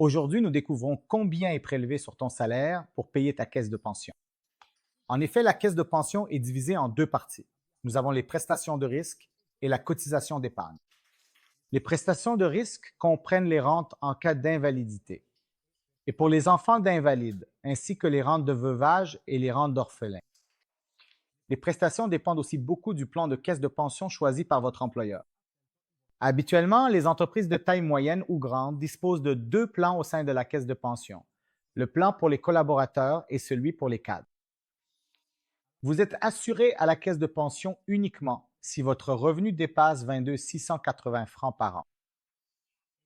Aujourd'hui, nous découvrons combien est prélevé sur ton salaire pour payer ta caisse de pension. En effet, la caisse de pension est divisée en deux parties. Nous avons les prestations de risque et la cotisation d'épargne. Les prestations de risque comprennent les rentes en cas d'invalidité. Et pour les enfants d'invalides, ainsi que les rentes de veuvage et les rentes d'orphelins. Les prestations dépendent aussi beaucoup du plan de caisse de pension choisi par votre employeur. Habituellement, les entreprises de taille moyenne ou grande disposent de deux plans au sein de la caisse de pension, le plan pour les collaborateurs et celui pour les cadres. Vous êtes assuré à la caisse de pension uniquement si votre revenu dépasse 22 680 francs par an.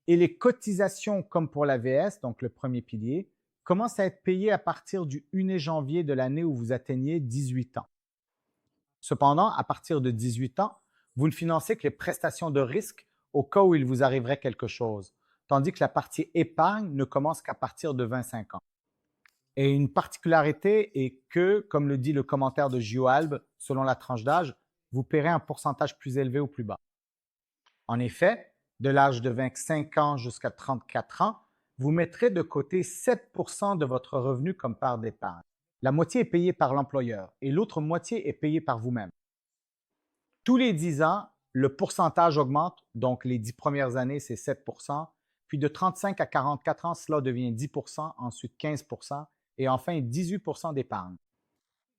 Et les cotisations, comme pour l'AVS, donc le premier pilier, commencent à être payées à partir du 1er janvier de l'année où vous atteignez 18 ans. Cependant, à partir de 18 ans, vous ne financez que les prestations de risque au cas où il vous arriverait quelque chose, tandis que la partie épargne ne commence qu'à partir de 25 ans. Et une particularité est que, comme le dit le commentaire de GioAlb, selon la tranche d'âge, vous paierez un pourcentage plus élevé ou plus bas. En effet, de l'âge de 25 ans jusqu'à 34 ans, vous mettrez de côté 7% de votre revenu comme part d'épargne. La moitié est payée par l'employeur et l'autre moitié est payée par vous-même. Tous les 10 ans, le pourcentage augmente, donc les 10 premières années, c'est 7%, puis de 35 à 44 ans, cela devient 10%, ensuite 15% et enfin 18% d'épargne.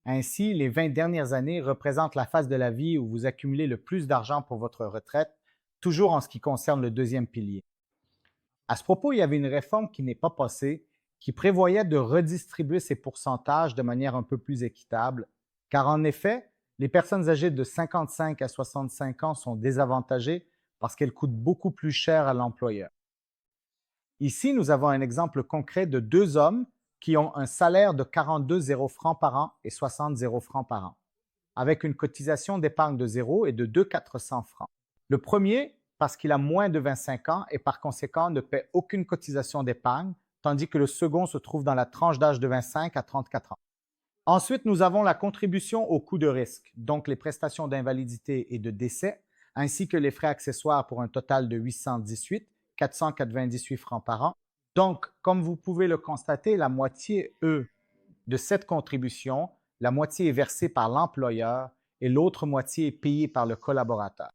Ainsi, les 20 dernières années représentent la phase de la vie où vous accumulez le plus d'argent pour votre retraite, toujours en ce qui concerne le deuxième pilier. À ce propos, il y avait une réforme qui n'est pas passée, qui prévoyait de redistribuer ces pourcentages de manière un peu plus équitable, car en effet, les personnes âgées de 55 à 65 ans sont désavantagées parce qu'elles coûtent beaucoup plus cher à l'employeur. Ici, nous avons un exemple concret de deux hommes qui ont un salaire de 42 0 francs par an et 60 0 francs par an, avec une cotisation d'épargne de 0 et de 2 400 francs. Le premier, parce qu'il a moins de 25 ans et par conséquent ne paie aucune cotisation d'épargne, tandis que le second se trouve dans la tranche d'âge de 25 à 34 ans. Ensuite, nous avons la contribution au coût de risque, donc les prestations d'invalidité et de décès, ainsi que les frais accessoires pour un total de 818, 498 francs par an. Donc, comme vous pouvez le constater, la moitié, de cette contribution, la moitié est versée par l'employeur et l'autre moitié est payée par le collaborateur.